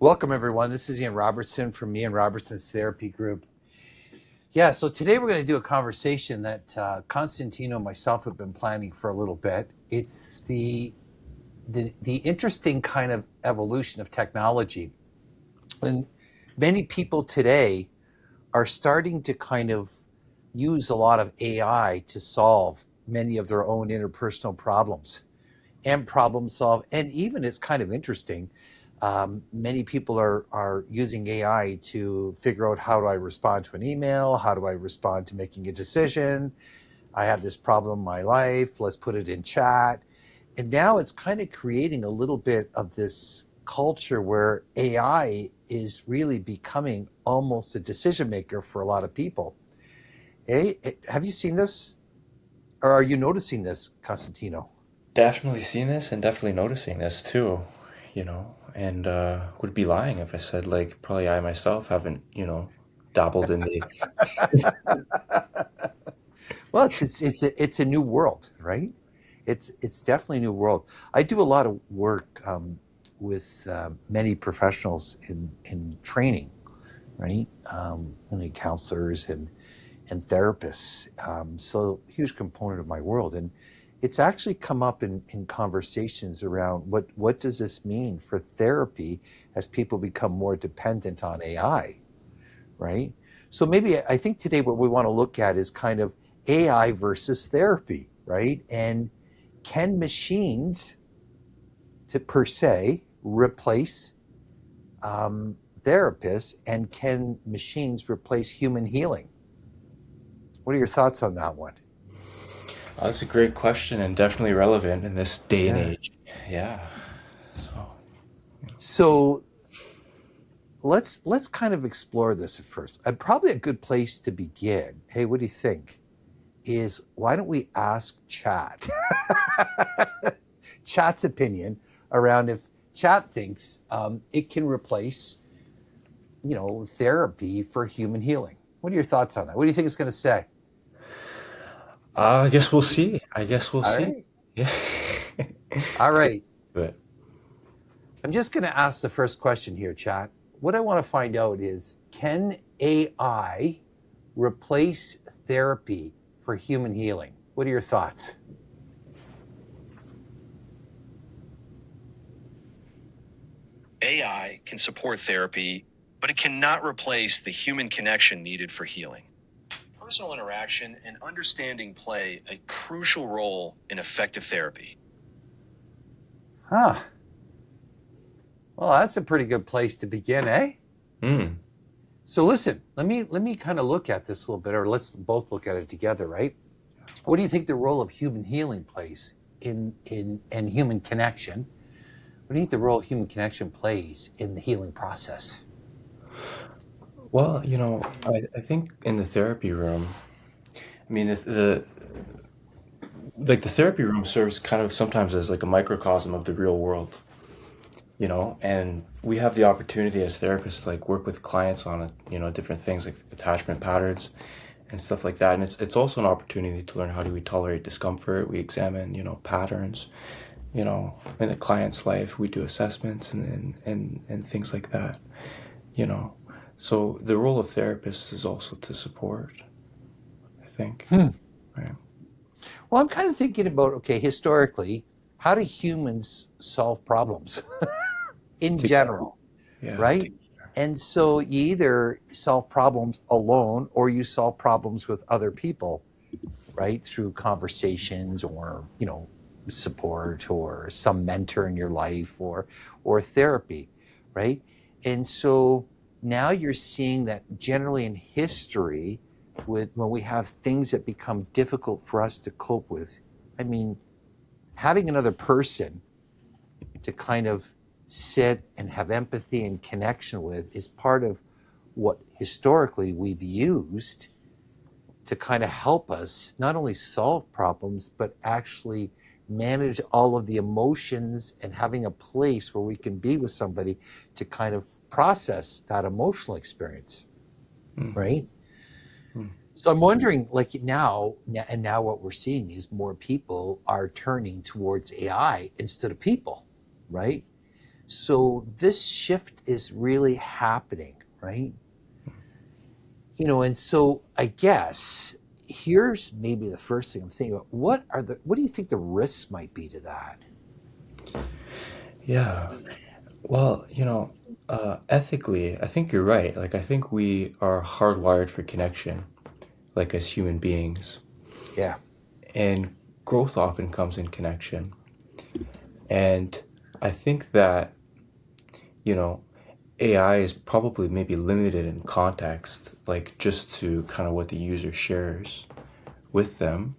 Welcome, everyone. This is Ian Robertson from me and Robertson's Therapy Group. Yeah, so today we're going to do a conversation that Constantino and myself have been planning for a little bit. It's the interesting kind of evolution of technology. And many people today are starting to kind of use a lot of AI to solve many of their own interpersonal problems and problem solve. And even it's kind of interesting. Many people are using AI to figure out, how do I respond to an email? How do I respond to making a decision? I have this problem in my life. Let's put it in chat. And now it's kind of creating a little bit of this culture where AI is really becoming almost a decision maker for a lot of people. Hey, have you seen this? Or are you noticing this, Constantino? Definitely seen this and definitely noticing this too, and would be lying if I said like probably I myself haven't, dabbled in the. Well, it's a new world, right? It's definitely a new world. I do a lot of work with many professionals in training, right? Many counselors and therapists. So huge component of my world, and it's actually come up in conversations around what does this mean for therapy as people become more dependent on AI, right? So maybe I think today what we want to look at is kind of AI versus therapy, right? And can machines, to per se, replace therapists, and can machines replace human healing? What are your thoughts on that one? That's a great question and definitely relevant in this day and Yeah. age. Yeah. So, So let's kind of explore this at first. Probably a good place to begin. Hey, what do you think? Is why don't we ask Chat? Chat's opinion around if Chat thinks it can replace, therapy for human healing. What are your thoughts on that? What do you think it's going to say? I guess we'll see. I guess we'll All see. right. Yeah. All Let's get right. to it. I'm just going to ask the first question here, Chat. What I want to find out is, can AI replace therapy for human healing? What are your thoughts? AI can support therapy, but it cannot replace the human connection needed for healing. Personal interaction and understanding play a crucial role in effective therapy. Huh. Well, that's a pretty good place to begin, eh? Hmm. So listen, let me kind of look at this a little bit, or let's both look at it together, right? What do you think the role of human healing plays in and human connection? What do you think the role of human connection plays in the healing process? Well, I think in the therapy room, I mean, like the therapy room serves kind of sometimes as like a microcosm of the real world. And we have the opportunity as therapists to like work with clients on it, different things like attachment patterns and stuff like that. And it's also an opportunity to learn, how do we tolerate discomfort. We examine, patterns, in the client's life. We do assessments and things like that, you know so the role of therapists is also to support, I think. Hmm. Right. Well, I'm kind of thinking about, okay, historically, how do humans solve problems in Together. general, Yeah. right? And so you either solve problems alone or you solve problems with other people, right? Through conversations or, support or some mentor in your life or therapy, right? And so now you're seeing that generally in history, with when we have things that become difficult for us to cope with, I mean, having another person to kind of sit and have empathy and connection with is part of what historically we've used to kind of help us not only solve problems, but actually manage all of the emotions and having a place where we can be with somebody to kind of process that emotional experience, Mm, right? mm, So I'm wondering, like now what we're seeing is more people are turning towards AI instead of people, right? So this shift is really happening, right? And so I guess here's maybe the first thing I'm thinking about. What do you think the risks might be to that? Yeah. Well, ethically, I think you're right. Like, I think we are hardwired for connection, like as human beings. Yeah. And growth often comes in connection. And I think that, you know, AI is probably maybe limited in context, like just to kind of what the user shares with them,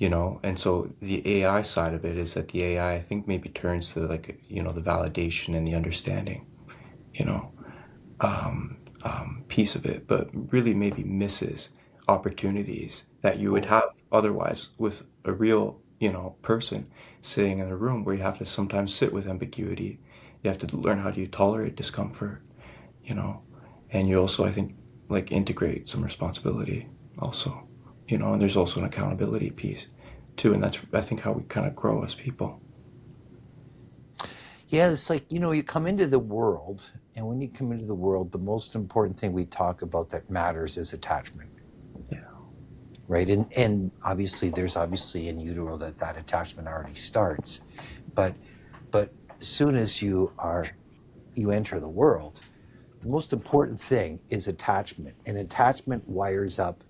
and so the AI side of it is that the AI, I think, maybe turns to like, the validation and the understanding, you know, piece of it, but really maybe misses opportunities that you would have otherwise with a real, person sitting in a room where you have to sometimes sit with ambiguity. You have to learn how do you tolerate discomfort, you know, and you also, I think, like integrate some responsibility also, and there's also an accountability piece too. And that's, I think, how we kind of grow as people. Yeah, it's like, you come into the world, and when you come into the world, the most important thing we talk about that matters is attachment, Yeah. right? And obviously there's obviously in utero that attachment already starts. But as soon as you enter the world, the most important thing is attachment. And attachment wires up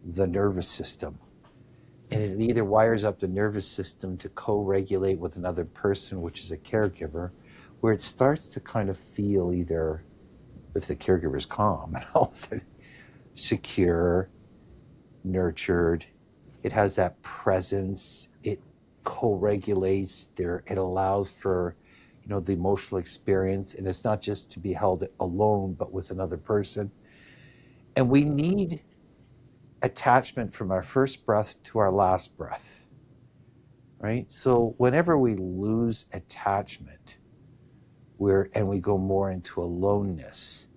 the nervous system. And it either wires up the nervous system to co-regulate with another person, which is a caregiver, where it starts to kind of feel either, if the caregiver is calm and also secure, nurtured, it has that presence, it co-regulates there, it allows for, the emotional experience, and it's not just to be held alone, but with another person. And we need attachment from our first breath to our last breath, right? So whenever we lose attachment, we go more into aloneness,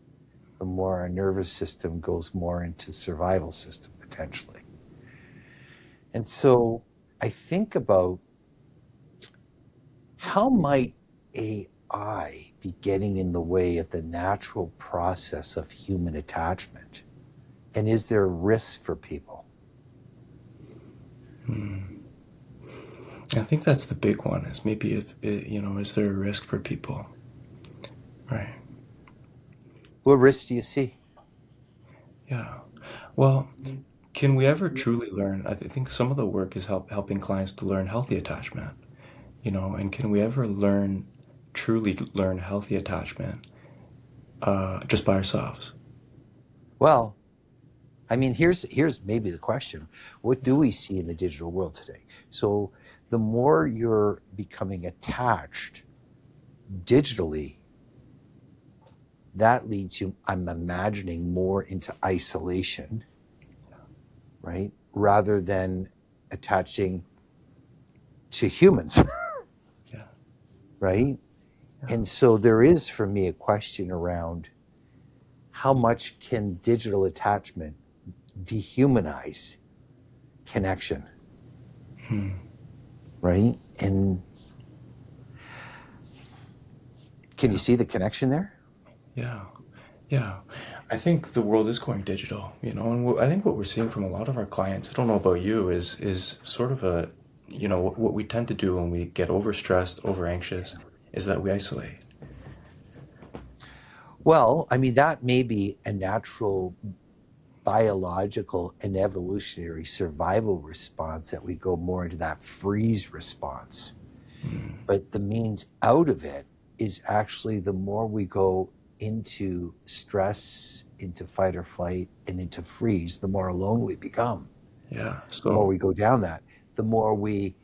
the more our nervous system goes more into survival system potentially. And so I think about how might AI be getting in the way of the natural process of human attachment? And is there a risk for people? I think that's the big one, is maybe if, is there a risk for people? Right. What risks do you see? Yeah. Well, can we ever truly learn? I think some of the work is helping clients to learn healthy attachment, and can we ever truly learn healthy attachment just by ourselves? Well, I mean, here's maybe the question. What do we see in the digital world today? So the more you're becoming attached digitally, that leads you, I'm imagining, more into isolation, right? Rather than attaching to humans, Yeah. right? Yeah. And so there is for me a question around how much can digital attachment dehumanize connection, right? And can you Yeah. see the connection there? Yeah. Yeah. I think the world is going digital, and I think what we're seeing from a lot of our clients, I don't know about you, is sort of what we tend to do when we get overstressed, over anxious, is that we isolate. Well, I mean, that may be a natural biological and evolutionary survival response, that we go more into that freeze response. But the means out of it is actually, the more we go into stress, into fight or flight, and into freeze, the more alone we become. Yeah. The more So, we go down that, the more we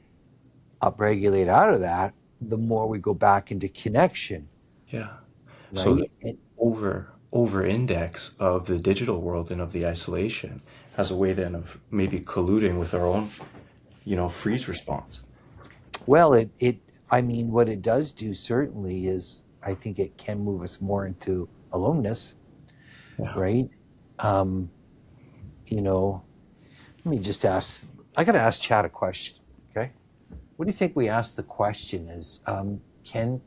upregulate out of that, the more we go back into connection, yeah. So the right? And over index of the digital world and of the isolation has a way then of maybe colluding with our own, freeze response. well, I mean, what it does do certainly is, I think it can move us more into aloneness, Yeah. right? Um, you know, Let me just ask, I got to ask Chad a question, okay? What do you think we ask the question is, Can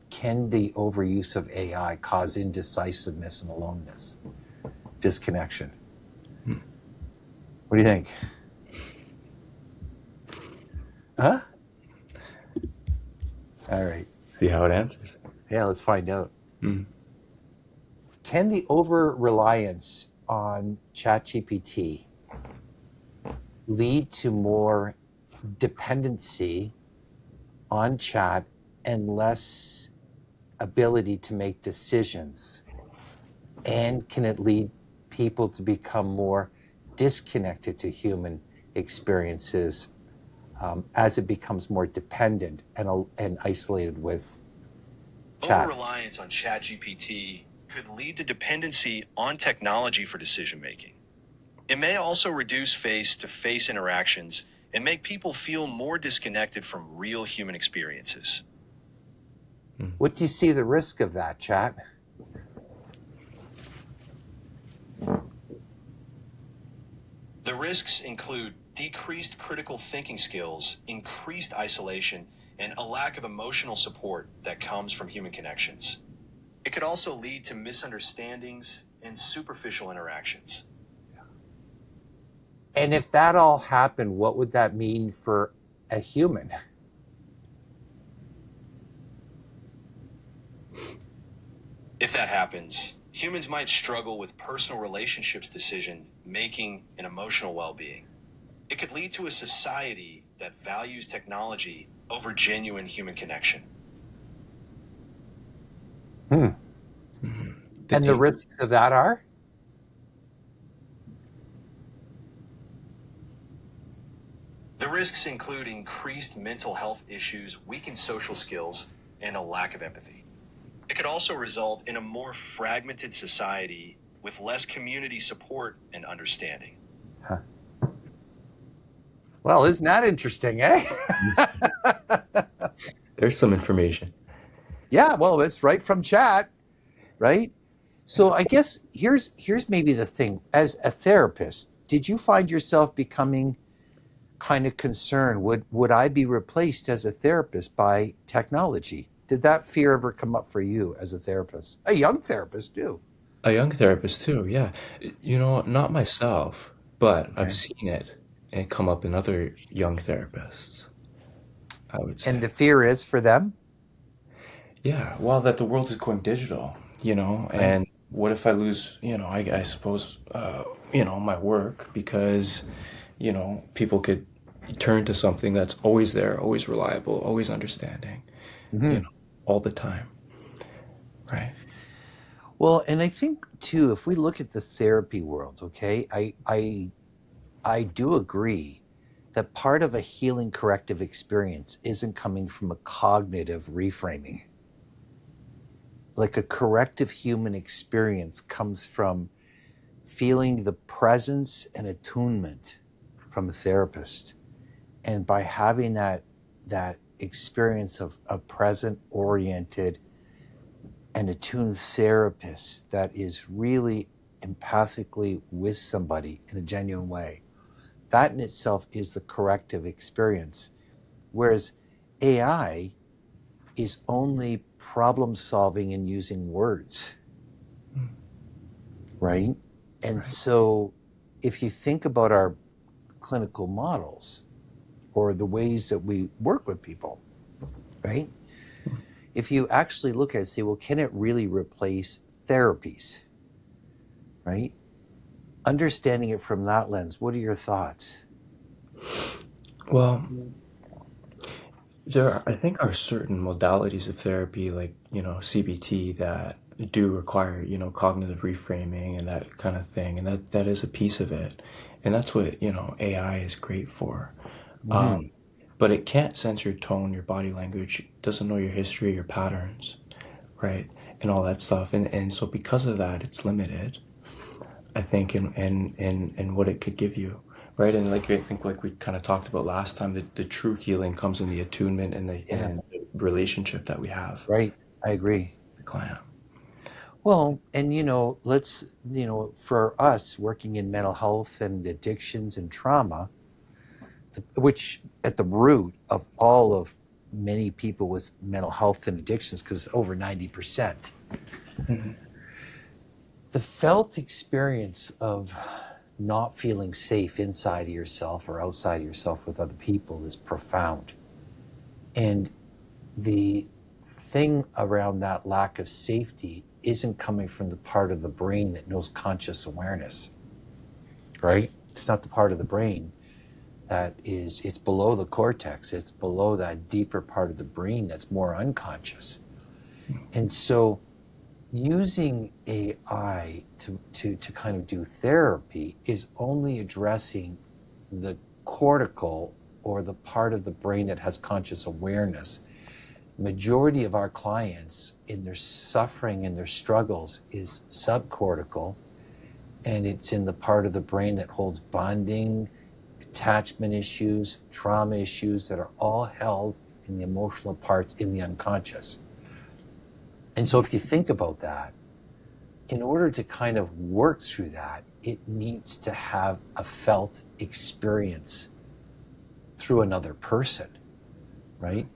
the overuse of AI cause indecisiveness and aloneness, disconnection? What do you think? Huh? All right. See how it answers. Yeah, let's find out. Mm. Can the over-reliance on ChatGPT lead to more dependency on chat and less ability to make decisions? And can it lead people to become more disconnected to human experiences as it becomes more dependent and isolated with chat? Over-reliance on ChatGPT could lead to dependency on technology for decision making. It may also reduce face-to-face interactions and make people feel more disconnected from real human experiences. What do you see the risk of that, Chat? The risks include decreased critical thinking skills, increased isolation, and a lack of emotional support that comes from human connections. It could also lead to misunderstandings and superficial interactions. And if that all happened, what would that mean for a human? If that happens, humans might struggle with personal relationships, decision making, and emotional well-being. It could lead to a society that values technology over genuine human connection. And the risks of that are? The risks include increased mental health issues, weakened social skills, and a lack of empathy. It could also result in a more fragmented society with less community support and understanding. Well, isn't that interesting, eh? There's some information. Yeah, well, it's right from chat, right? So I guess here's maybe the thing. As a therapist, did you find yourself becoming kind of concerned? Would I be replaced as a therapist by technology? Did that fear ever come up for you as a therapist? A young therapist too. A young therapist too, yeah. You know, not myself, but Okay. I've seen it and come up in other young therapists, I would say. And the fear is for them? Yeah, well, that the world is going digital, Right. and what if I lose, I suppose, my work because, people could turn to something that's always there, always reliable, always understanding, all the time, right? Well, and I think too, if we look at the therapy world, okay, I do agree that part of a healing corrective experience isn't coming from a cognitive reframing. Like a corrective human experience comes from feeling the presence and attunement from a therapist. And by having that experience of a present oriented and attuned therapist that is really empathically with somebody in a genuine way, that in itself is the corrective experience. Whereas AI is only problem solving and using words, right? And Right. so if you think about our clinical models or the ways that we work with people, right? If you actually look at it and say, well, can it really replace therapies, right? Understanding it from that lens, what are your thoughts? Well, I think, are certain modalities of therapy, like, CBT, that do require, cognitive reframing and that kind of thing. And that is a piece of it. And that's what, AI is great for. But it can't sense your tone, your body language, it doesn't know your history, your patterns, right? And all that stuff. And so because of that, it's limited, I think, in what it could give you. Right. And I think like we kind of talked about last time, the true healing comes in the attunement and Yeah, the relationship that we have right. I agree. with the client. Well, and let's, for us working in mental health and addictions and trauma, which at the root of all of many people with mental health and addictions, because over 90%. Mhm. The felt experience of not feeling safe inside of yourself or outside of yourself with other people is profound. And the thing around that lack of safety isn't coming from the part of the brain that knows conscious awareness, right? It's not the part of the brain that is, it's below the cortex. It's below that deeper part of the brain that's more unconscious. And so using AI to kind of do therapy is only addressing the cortical, or the part of the brain that has conscious awareness. Majority of our clients in their suffering and their struggles is subcortical, and it's in the part of the brain that holds bonding, attachment issues, trauma issues that are all held in the emotional parts in the unconscious. And so if you think about that, in order to kind of work through that, it needs to have a felt experience through another person, right?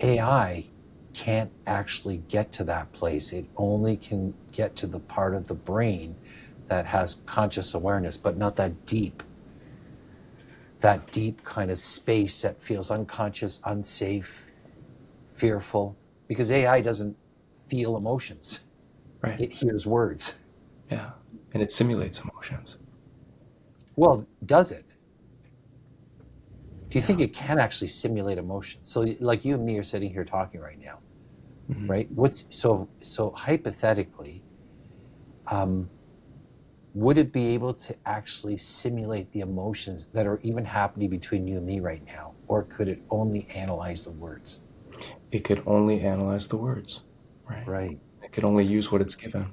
AI can't actually get to that place. It only can get to the part of the brain that has conscious awareness, but not that deep kind of space that feels unconscious, unsafe, fearful, because AI doesn't feel emotions. Right. It hears words. Yeah. And it simulates emotions. Well, does it? Do you Yeah. think it can actually simulate emotions? So like you and me are sitting here talking right now, Mhm. right? So hypothetically, would it be able to actually simulate the emotions that are even happening between you and me right now? Or could it only analyze the words? It could only analyze the words, right? Right. It could only use what it's given.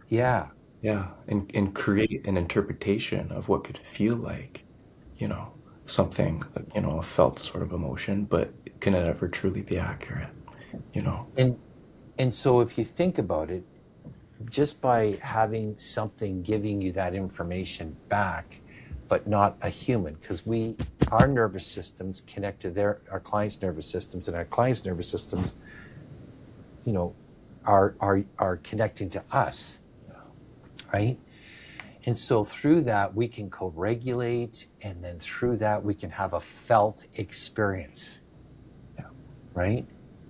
Yeah. Yeah. And create an interpretation of what could feel like, you know, something, a felt sort of emotion, but can it ever truly be accurate, you know? And so if you think about it, just by having something giving you that information back, but not a human, because our nervous systems connect to our clients' nervous systems, and our clients' nervous systems, are connecting to us, right? And so through that we can co-regulate, and then through that we can have a felt experience, Yeah. right?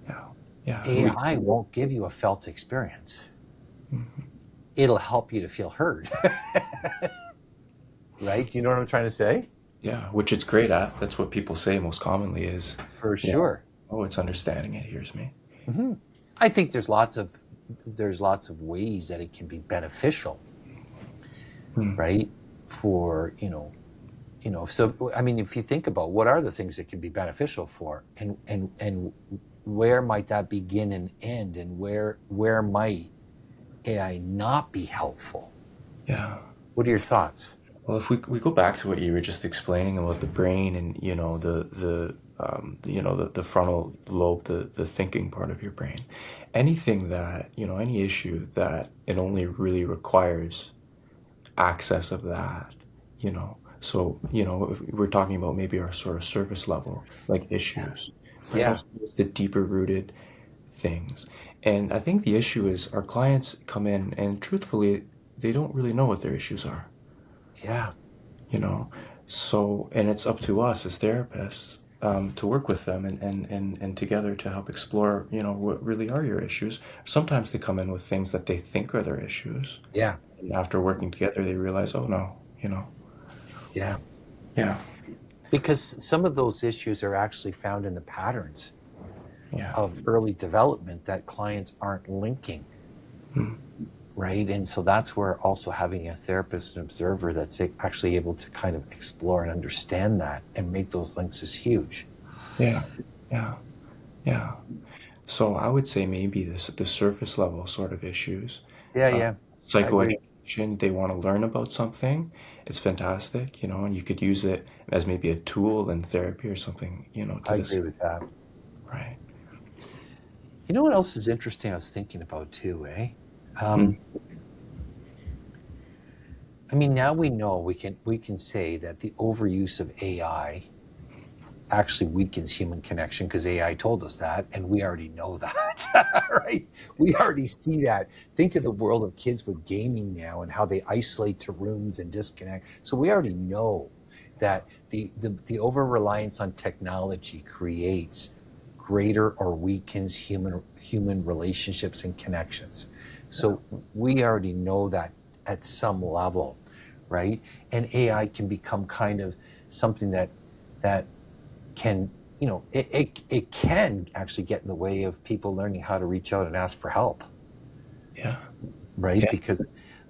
Yeah. Yeah. AI won't give you a felt experience. Mhm. It'll help you to feel heard. Right? Do you know what I'm trying to say? Yeah, which it's great at. That's what people say most commonly is, For you know, sure. oh, it's understanding, it hears me. Hmm. I think there's lots of ways that it can be beneficial, Hmm. right? For so I mean, if you think about what are the things it can be beneficial for, and where might that begin and end, and where might AI not be helpful? Yeah. What are your thoughts? Well, if we go back to what you were just explaining about the brain and the frontal lobe, the thinking part of your brain, anything that any issue that it only really requires access of that, so if we're talking about maybe our sort of surface level like issues, right? Yeah. As opposed to deeper rooted things. And I think the issue is our clients come in and truthfully they don't really know what their issues are, Yeah. you know so, and it's up to us as therapists, to work with them and together to help explore what really are your issues. Sometimes they come in with things that they think are their issues, Yeah. and after working together they realize, oh no, Yeah. yeah, Because some of those issues are actually found in the patterns yeah, of early development that clients aren't linking, mm, right? And so that's where also having a therapist and observer that's actually able to kind of explore and understand that and make those links is huge. yeah, yeah, yeah. So I would say maybe the surface level sort of issues, Yeah, uh, yeah, I agree. psychoeducation, they want to learn about something. It's fantastic, and you could use it as maybe a tool in therapy or something, to I this, agree with that. right? You know what else is interesting I was thinking about too, eh? Hmm. Um, I mean, now we know we can say that the overuse of AI actually weakens human connection because AI told us that, and we already know that, right? We already see that. Think of the world of kids with gaming now and how they isolate to rooms and disconnect. So we already know that the over reliance on technology creates greater or weakens human relationships and connections. So we already know that at some level, right? And AI can become kind of something that can, it can actually get in the way of people learning how to reach out and ask for help, Yeah. right? Yeah. Because,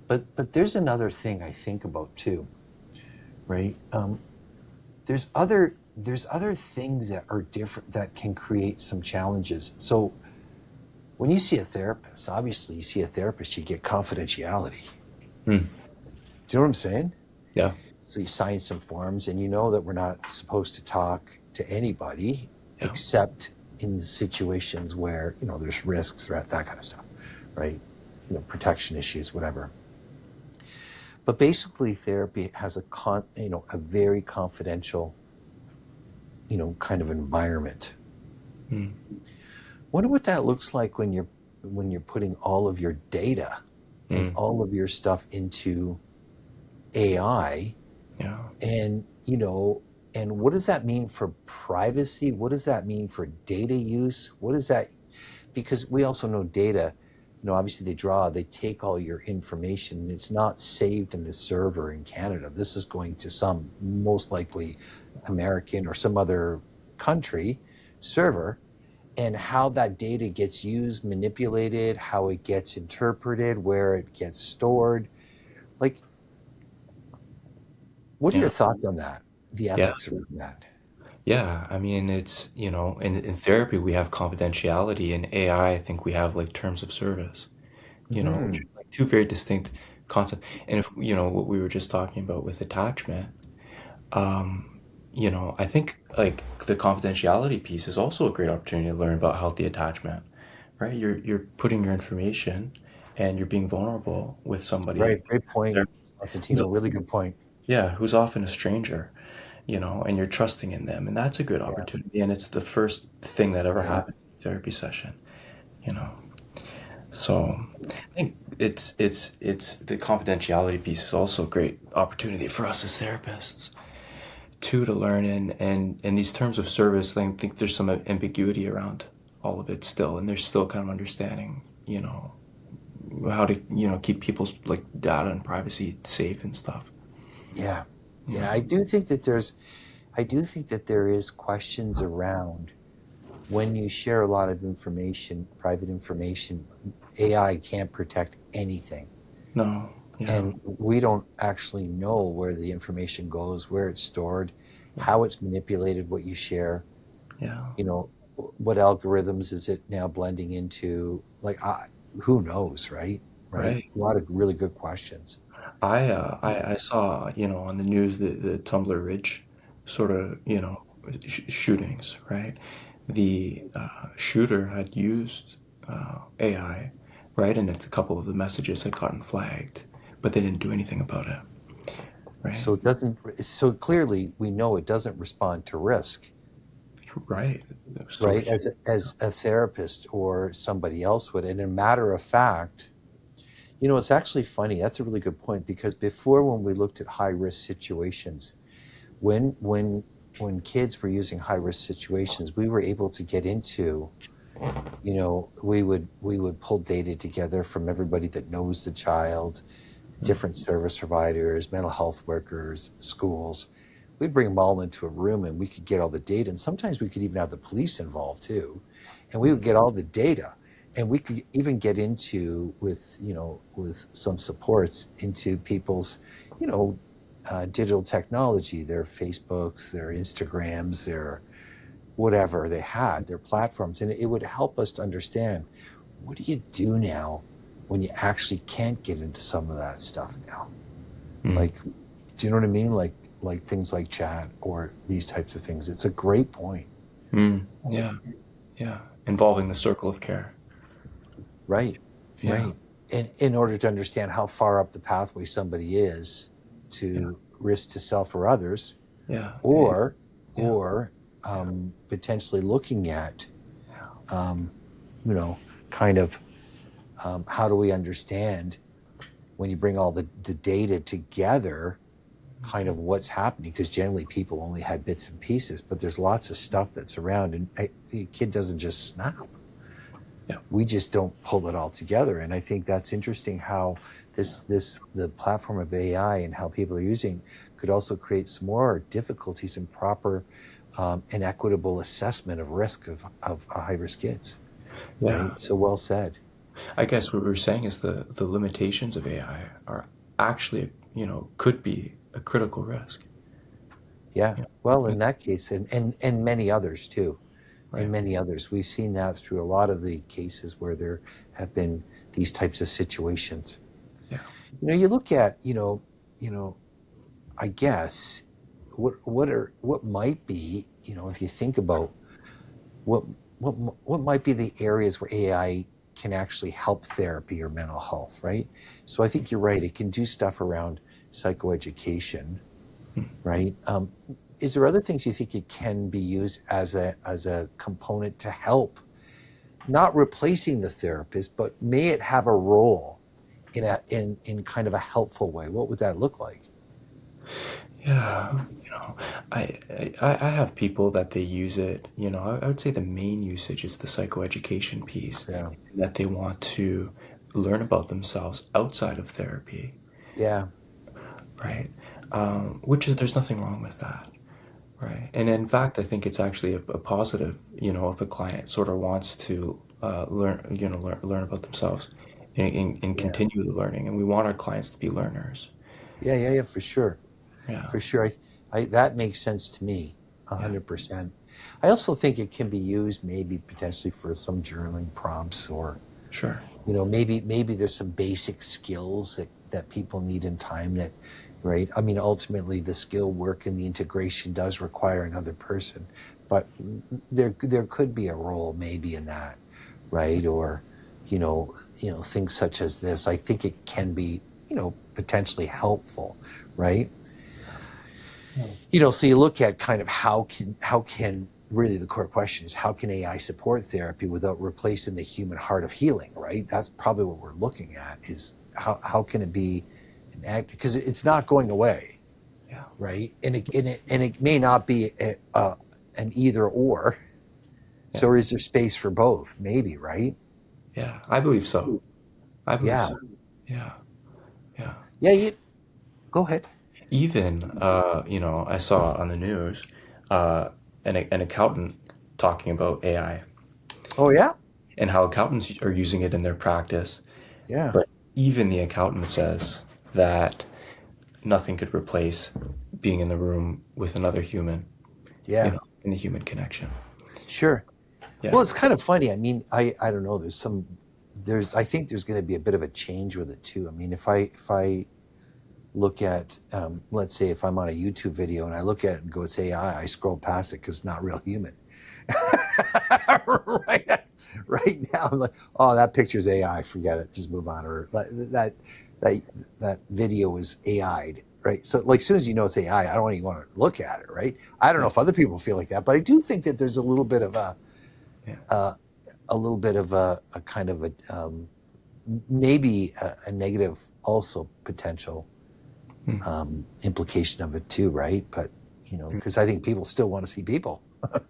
but there's another thing I think about too, right? There's other things that are different that can create some challenges. So when you see a therapist, obviously you see a therapist, you get confidentiality. Hmm. Do you know what I'm saying? Yeah. So you sign some forms, and you know that we're not supposed to talk to anybody Yeah. except in the situations where, there's risks, threat, that kind of stuff, right? Protection issues, whatever. But basically, therapy has a very confidential, kind of environment. Hmm. Wonder what that looks like when you're putting all of your data and Hmm. all of your stuff into AI, Yeah. and and what does that mean for privacy? What does that mean for data use? What is that? Because we also know data, obviously they take all your information, and it's not saved in a server in Canada. This is going to some, most likely American or some other country server, and how that data gets used, manipulated, how it gets interpreted, where it gets stored. Like, what are your Yeah. thoughts on that? The Yeah. ethics around that? Yeah. I mean, it's, in therapy, we have confidentiality. In AI, I think we have like terms of service, which Hmm. are like two very distinct concepts. And if, what we were just talking about with attachment, I think like the confidentiality piece is also a great opportunity to learn about healthy attachment, right? You're putting your information and you're being vulnerable with somebody, Right. Great point, who's, Constantino. Really good point. yeah, who's often a stranger, and you're trusting in them, and that's a good Yeah. opportunity, and it's the first thing that ever Yeah. happens in a therapy session, you know. So I think it's the confidentiality piece is also a great opportunity for us as therapists too to learn, and these terms of service. I think there's some ambiguity around all of it still, and there's still kind of understanding, how to keep people's like data and privacy safe and stuff. Yeah. You Yeah. know. I do think that there is questions around when you share a lot of information, private information. AI can't protect anything. No. Yeah. And we don't actually know where the information goes, where it's stored, how it's manipulated, what you share, Yeah. you know, what algorithms is it now blending into? Like, who knows, right? Right. Right. A lot of really good questions. I saw, on the news the Tumblr Ridge sort of, shootings, right? The shooter had used AI, right? And it's a couple of the messages had gotten flagged, but they didn't do anything about it, right? So it doesn't, so clearly we know it doesn't respond to risk, Right. That was right? totally. As a therapist or somebody else would. And a matter of fact, it's actually funny. That's a really good point, because before, when we looked at high risk situations, when when when kids were using high risk situations, we were able to get into, we would pull data together from everybody that knows the child, Mm. different service providers, mental health workers, schools. We'd bring them all into a room, and we could get all the data. And sometimes we could even have the police involved too. And we would get all the data. And we could even get into, with some supports, into people's, digital technology, their Facebooks, their Instagrams, their whatever they had, their platforms. And it would help us to understand, what do you do now when you actually can't get into some of that stuff now? Mm. Like, do you know what I mean? Like things like chat or these types of things. It's a great point. Mm. Yeah. Yeah. Involving the circle of care. Right, Yeah. right. And in order to understand how far up the pathway somebody is Yeah. to risk to self or others, Yeah. or Yeah. or potentially looking at, you know, kind of how do we understand when you bring all the data together, kind of what's happening? Because generally people only had bits and pieces, but there's lots of stuff that's around, and a kid doesn't just snap. Yeah. We just don't pull it all together. And I think that's interesting how the platform of AI and how people are using could also create some more difficulties in proper and equitable assessment of risk of high-risk kids. Yeah. Right? So well said. I guess what we're saying is the limitations of AI are actually, could be a critical risk. Yeah. You know, Well, in that case, and many others too. right. And many others. We've seen that through a lot of the cases where there have been these types of situations. Yeah. You look at, I guess what might be, if you think about what what might be the areas where AI can actually help therapy or mental health, right? So I think you're right. It can do stuff around psychoeducation, right? Is there other things you think it can be used as a component to help, not replacing the therapist, but may it have a role in kind of a helpful way? What would that look like? Yeah. I have people that they use it. I would say the main usage is the psychoeducation piece, Yeah. that they want to learn about themselves outside of therapy, Yeah. right? Which is, there's nothing wrong with that, right? And in fact, I think it's actually a positive, if a client sort of wants to learn about themselves and Yeah. continue the learning. And we want our clients to be learners. Yeah, for sure. Yeah. For sure. That makes sense to me, Yeah. 100%. I also think it can be used maybe potentially for some journaling prompts, or, Sure. maybe there's some basic skills that people need in time that, right? I mean, ultimately the skill work and the integration does require another person, but there could be a role maybe in that, right? Or, things such as this. I think it can be, potentially helpful, right? So you look at kind of how can really, the core question is, how can AI support therapy without replacing the human heart of healing, right? That's probably what we're looking at, is how can it be an act, because it's not going away, Yeah. right? And it may not be an either or. Yeah. So is there space for both? Maybe, right? Yeah. I believe so. I believe Yeah. so. Yeah. Yeah. Yeah, you go ahead. Even, I saw on the news an accountant talking about AI Oh yeah? and how accountants are using it in their practice. Yeah. But even the accountant says that nothing could replace being in the room with another human, Yeah. in the human connection. Sure. Yeah. Well, it's kind of funny. I mean, I don't know. I think there's going to be a bit of a change with it too. I mean, if I look at, let's say if I'm on a YouTube video and I look at it and go, it's AI, I scroll past it because it's not real human. right, right now, I'm like, oh, that picture's AI. Forget it. Just move on. Or that video is AI'd. Right. So, like, as soon as you know it's AI, I don't even want to look at it. Right. I don't know if other people feel like that, but I do think that there's a little bit of a kind of maybe a negative also potential implication of it too, right? But because I think people still want to see people.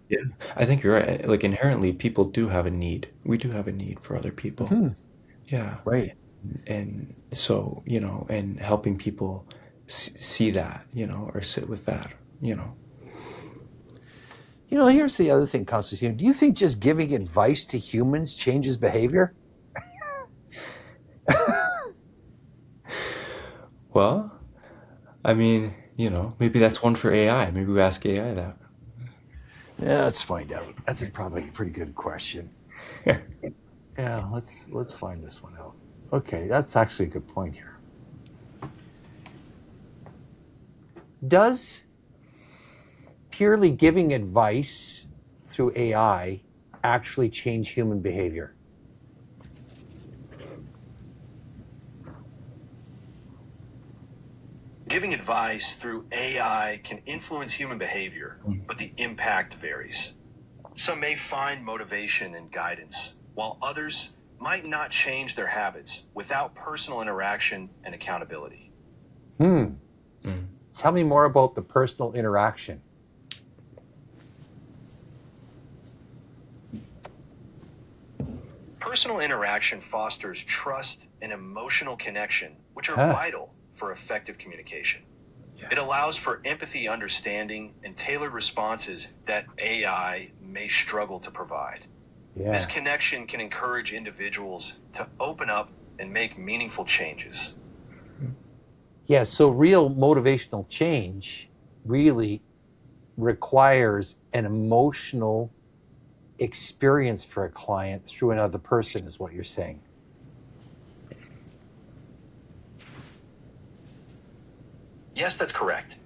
Yeah. I think you're right. Like, inherently, people do have a need. We do have a need for other people. Yeah. Right. And so, and helping people see that, or sit with that. Here's the other thing, Constantine. Do you think just giving advice to humans changes behavior? Well, I mean, maybe that's one for AI. Maybe we ask AI that. Yeah, let's find out. That's probably a pretty good question. Yeah, let's find this one out. Okay, that's actually a good point here. Does purely giving advice through AI actually change human behavior? Giving advice through AI can influence human behavior, but the impact varies. Some may find motivation and guidance, while others might not change their habits without personal interaction and accountability. Tell me more about the personal interaction. Personal interaction fosters trust and emotional connection, which are vital for effective communication. It allows for empathy, understanding, and tailored responses that AI may struggle to provide. This connection can encourage individuals to open up and make meaningful changes. Yeah, so real motivational change really requires an emotional experience for a client through another person, is what you're saying. Yes, that's correct.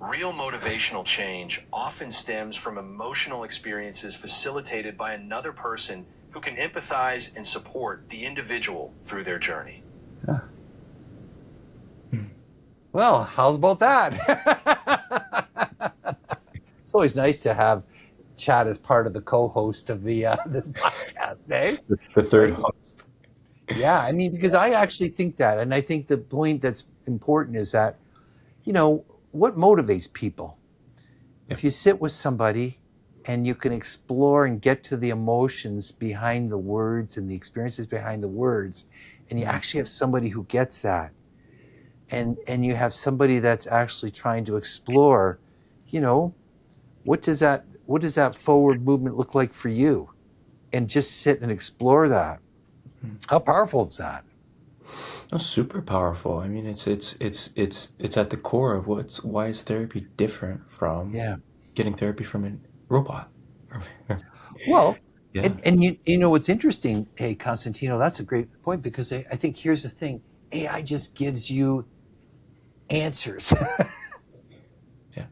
Real motivational change often stems from emotional experiences facilitated by another person who can empathize and support the individual through their journey. Well, how's about that? It's always nice to have Chad as part of the co-host of the this podcast, eh? The third host. Yeah, I mean, because I actually think that, and I think the point that's important is that, you know, what motivates people? If you sit with somebody and you can explore and get to the emotions behind the words and the experiences behind the words, and you actually have somebody who gets that, and you have somebody that's actually trying to explore, you know, what does that forward movement look like for you? And just sit and explore that. How powerful is that? That's super powerful. I mean, it's at the core of why is therapy different from getting therapy from a robot. Well, Yeah. and you know what's interesting, hey Constantino, that's a great point, because I think here's the thing: AI just gives you answers Yeah.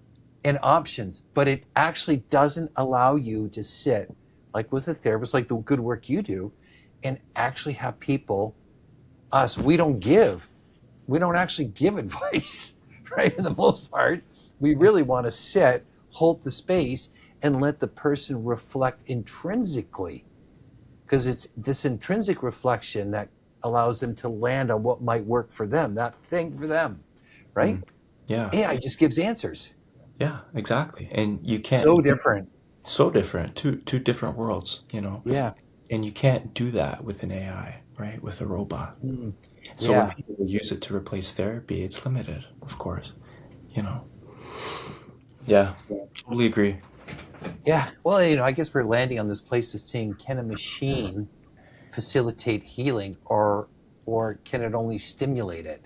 and options, but it actually doesn't allow you to sit like with a therapist, like the good work you do, and actually have people, we don't actually give advice, right? For the most part, we really want to sit, hold the space, and let the person reflect intrinsically, because it's this intrinsic reflection that allows them to land on what might work for them, that thing for them, right? Yeah. AI just gives answers. Yeah, exactly. And you can't So different. so different, two different worlds, you know. Yeah. And you can't do that with an AI, right? With a robot. So when Yeah. people use it to replace therapy, it's limited, of course, you know. Yeah, totally agree. Yeah. Well, you know, I guess we're landing on this place of saying, can a machine facilitate healing, or can it only stimulate it?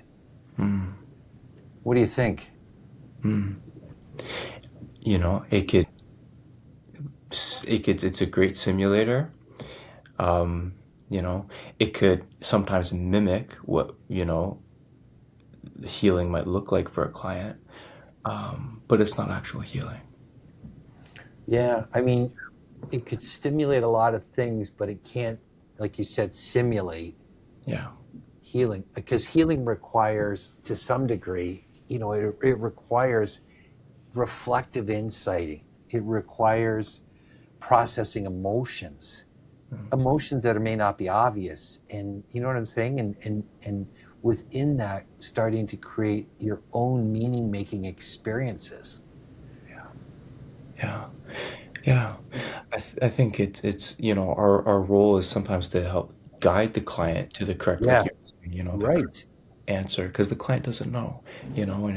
What do you think? You know, it's a great simulator. You know, it could sometimes mimic what, you know, healing might look like for a client, but it's not actual healing. Yeah. I mean, it could stimulate a lot of things, but it can't, like you said, simulate Yeah. healing, because healing requires, to some degree, you know, it requires reflective insight. It requires processing emotions that may not be obvious, and you know what I'm saying, and within that, starting to create your own meaning making experiences. Yeah. Yeah. I think it's you know, our role is sometimes to help guide the client to the correct, like Yeah. you're saying, you know, the correct Right. answer, because the client doesn't know, you know, and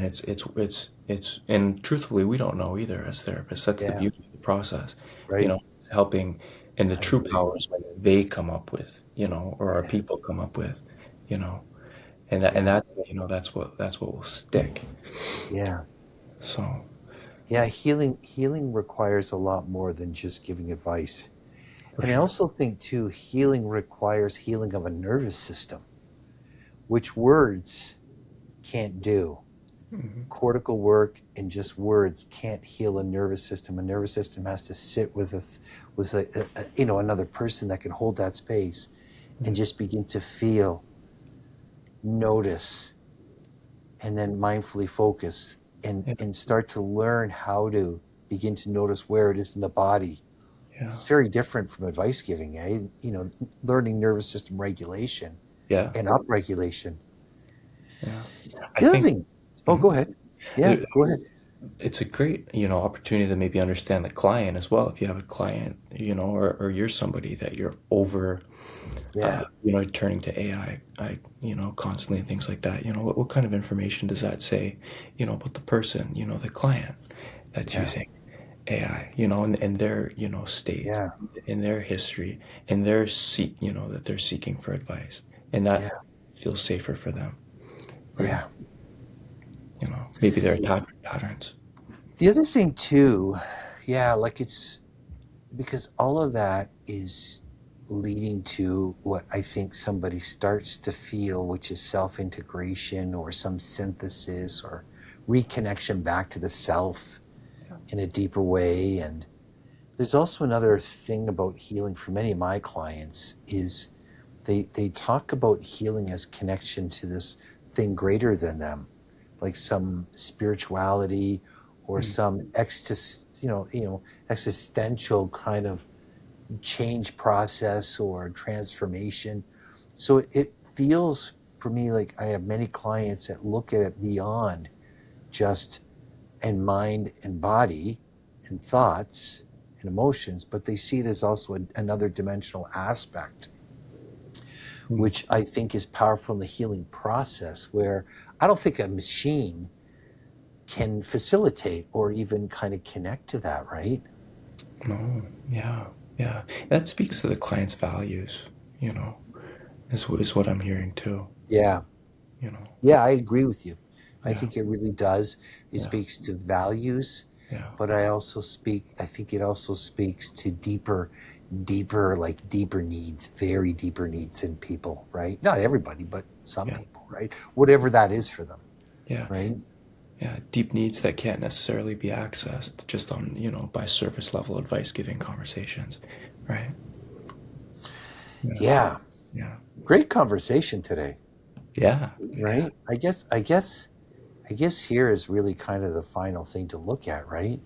and truthfully, we don't know either as therapists. That's the Yeah. beauty of the process, you Right. know, helping, and the I true agree. power is when they come up with, you know, or our Yeah. people come up with, you know, and Yeah. that's, you know, that's what will stick. Yeah. So Yeah. Healing requires a lot more than just giving advice. for And I sure. also think too, healing requires healing of a nervous system, which words can't do. Cortical work and just words can't heal a nervous system. A nervous system has to sit with you know, another person that can hold that space and just begin to feel, notice, and then mindfully focus Yeah. and start to learn how to begin to notice where it is in the body. Yeah. It's very different from advice giving, eh? Learning nervous system regulation Yeah. and upregulation. Yeah. I The other think thing, oh, Mhm. go ahead. Yeah, go ahead. It's a great, opportunity to maybe understand the client as well. If you have a client, or you're somebody that you're over, Yeah, turning to AI, constantly and things like that. What kind of information does that say, about the person, the client that's yeah, using AI, and their, state, yeah, in their history, and their that they're seeking for advice, and that yeah, feels safer for them, right? yeah. Maybe their attachment patterns. The other thing too, yeah, like it's because all of that is leading to what I think somebody starts to feel, which is self integration or some synthesis or reconnection back to the self in a deeper way. And there's also another thing about healing for many of my clients is they talk about healing as connection to this thing greater than them, like some spirituality or Mm. some existential kind of change process or transformation. So it feels for me like I have many clients that look at it beyond just and mind and body and thoughts and emotions, but they see it as also another dimensional aspect, Mm. which I think is powerful in the healing process, where I don't think a machine can facilitate or even kind of connect to that, right? No, yeah, yeah. That speaks to the client's values, is what I'm hearing too. Yeah. You know, Yeah, I agree with you. I yeah, think it really does. It yeah, speaks to values, yeah, but I think it also speaks to deeper needs, very deeper needs in people, right? Not everybody, but some yeah, people, right? Whatever that is for them, yeah, right? yeah. Deep needs that can't necessarily be accessed just on, by surface level advice giving conversations, right? Yeah, Yeah. yeah, Great conversation today, yeah, yeah. right? I guess here is really kind of the final thing to look at, right?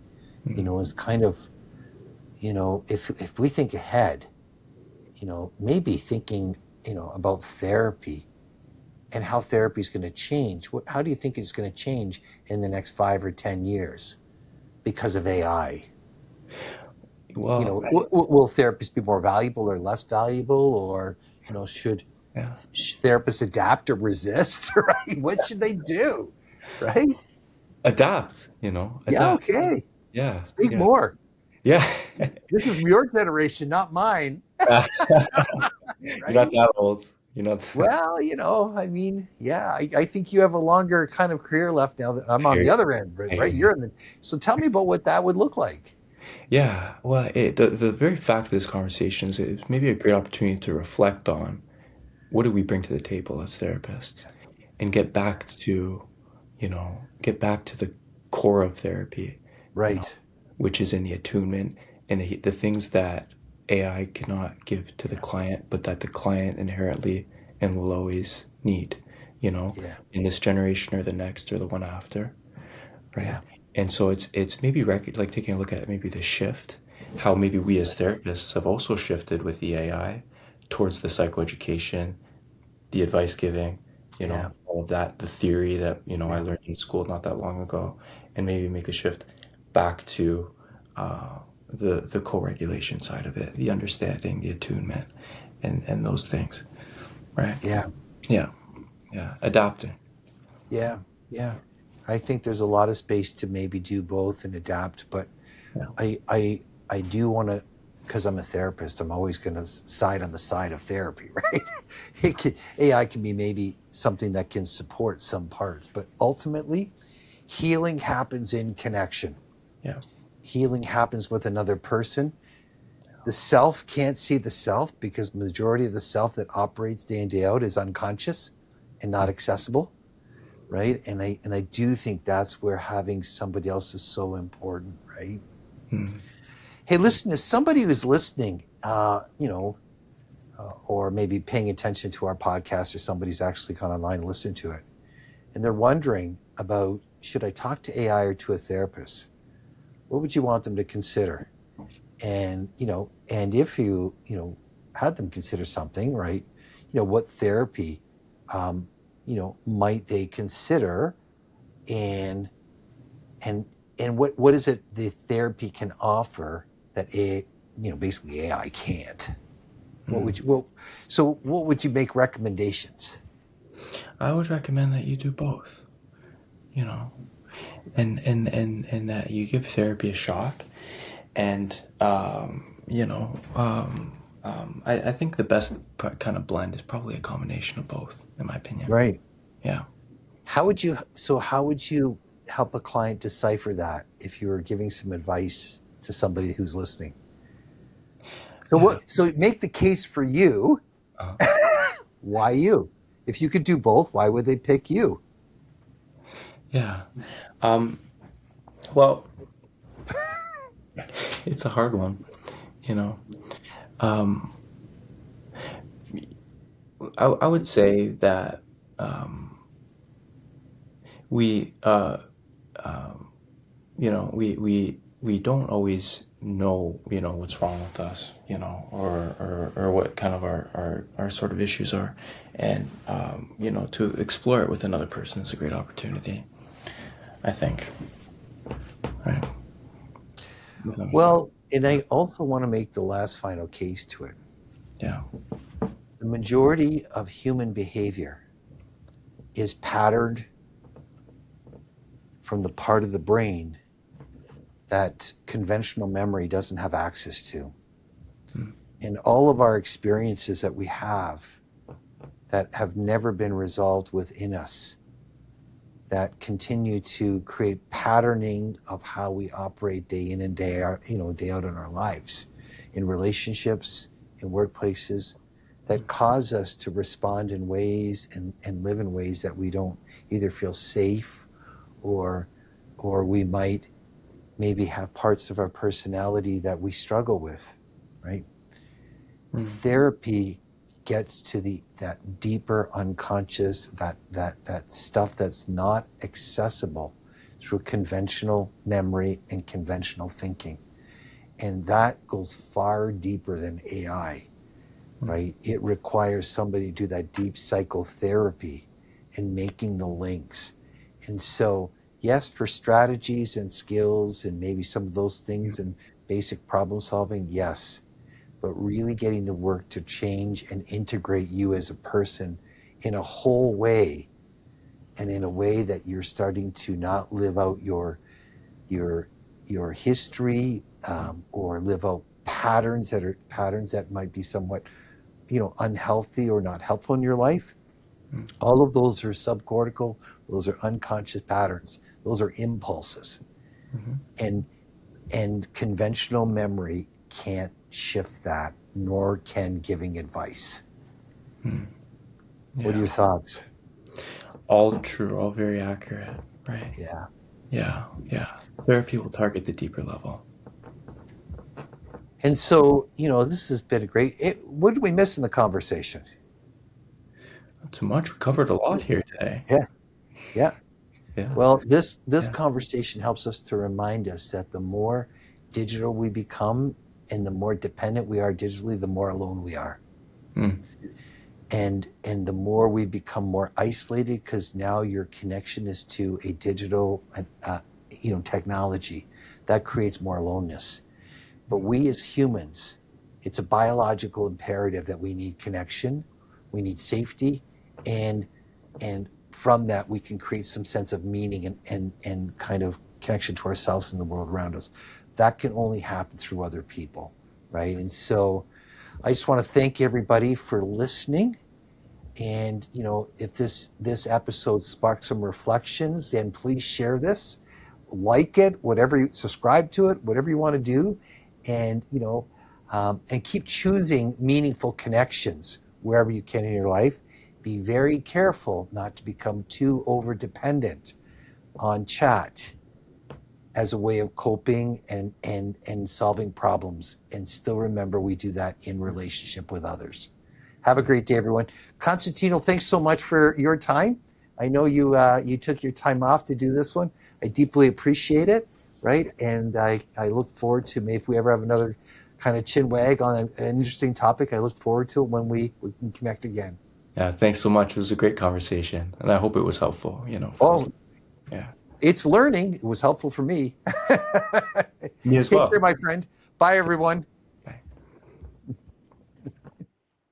Mm. Is kind of, if we think ahead, maybe thinking, about therapy and how therapy is going to change. How do you think it's going to change in the next 5 or 10 years because of AI? Well, Will therapists be more valuable or less valuable, or should yeah. therapists adapt or resist? Right? What should they do? Right? Adapt, Yeah. adapt. Okay. Yeah, Speak yeah, more. yeah. This is your generation, not mine. You're not Right? that old. You're not. Well, I mean, yeah, I think you have a longer kind of career left now that I'm I on hear the you. other end, I hear right? you. So tell me about what that would look like. Yeah, well, the very fact of this conversation is maybe a great opportunity to reflect on what do we bring to the table as therapists, and get back to the core of therapy, you know, Right. which is in the attunement and the things that AI cannot give to the Yeah. client, but that the client inherently and will always need, Yeah. in this generation or the next or the one after, right? Yeah. And so it's maybe like taking a look at maybe the shift, how maybe we as therapists have also shifted with the AI towards the psychoeducation, the advice giving, Yeah. all of that, the theory that, I Yeah. learned in school not that long ago, and maybe make a shift back to the co-regulation side of it, the understanding, the attunement, and those things, right? Yeah. Yeah, yeah, adapting. Yeah. Yeah. I think there's a lot of space to maybe do both and adapt, but Yeah, I do want to, because I'm a therapist, I'm always going to side on the side of therapy, right? AI can be maybe something that can support some parts, but ultimately, healing happens in connection. yeah, Healing happens with another person. The self can't see the self because majority of the self that operates day in day out is unconscious and not accessible, right? And I do think that's where having somebody else is so important, right? mm, Hey, listen, if somebody who's listening, or maybe paying attention to our podcast, or somebody's actually gone online and listened to it, and they're wondering about, should I talk to AI or to a therapist? What would you want them to consider? And, and if you had them consider something, right, what therapy, might they consider, and, and, and what is it the therapy can offer that basically AI can't? What would you, what would you make recommendations? I would recommend that you do both, and that you give therapy a shot. And, I think the best kind of blend is probably a combination of both, in my opinion. Right. Yeah. How would you help a client decipher that if you were giving some advice to somebody who's listening? So make the case for you. Why you? If you could do both, why would they pick you? Yeah. Well, it's a hard one, you know. I would say that we we don't always know what's wrong with us, or what kind of our sort of issues are, and to explore it with another person is a great opportunity, I think. Right. Well, and I also want to make the last final case to it. Yeah. The majority of human behavior is patterned from the part of the brain that conventional memory doesn't have access to. And all of our experiences that we have that have never been resolved within us, that continue to create patterning of how we operate day in and day out, day out in our lives, in relationships, in workplaces, that cause us to respond in ways and live in ways that we don't either feel safe, or we might maybe have parts of our personality that we struggle with, right? Therapy gets to that deeper unconscious, that stuff that's not accessible through conventional memory and conventional thinking. And that goes far deeper than AI, right? It requires somebody to do that deep psychotherapy and making the links. And so, yes, for strategies and skills and maybe some of those things and basic problem solving, yes. But really getting the work to change and integrate you as a person in a whole way, and in a way that you're starting to not live out your history, or live out patterns that might be somewhat unhealthy or not helpful in your life. All of those are subcortical. Those are unconscious patterns. Those are impulses. And conventional memory can't shift that, nor can giving advice. What are your thoughts? All true, all very accurate, right? Yeah. Therapy will target the deeper level. And so, this has been a great. What did we miss in the conversation? Not too much. We covered a lot here today. Yeah. Yeah. Well, this conversation helps us to remind us that the more digital we become and the more dependent we are digitally, the more alone we are. And the more we become more isolated, because now your connection is to a digital technology, that creates more aloneness. But we as humans, it's a biological imperative that we need connection, we need safety, and from that we can create some sense of meaning and kind of connection to ourselves and the world around us. That can only happen through other people, right? And so I just want to thank everybody for listening. And if this episode sparked some reflections, then please share this, like it, subscribe to it, whatever you want to do, and and keep choosing meaningful connections wherever you can in your life. Be very careful not to become too over dependent on chat as a way of coping and solving problems, and still remember we do that in relationship with others. Have a great day, everyone. Constantino, thanks so much for your time. I know you took your time off to do this one. I deeply appreciate it, right? And I look forward to maybe if we ever have another kind of chin wag on an interesting topic. I look forward to it when we can connect again. Yeah, thanks so much. It was a great conversation, and I hope it was helpful, for us. Yeah. It's learning. It was helpful for me. Me as Take well. care, my friend. Bye, everyone.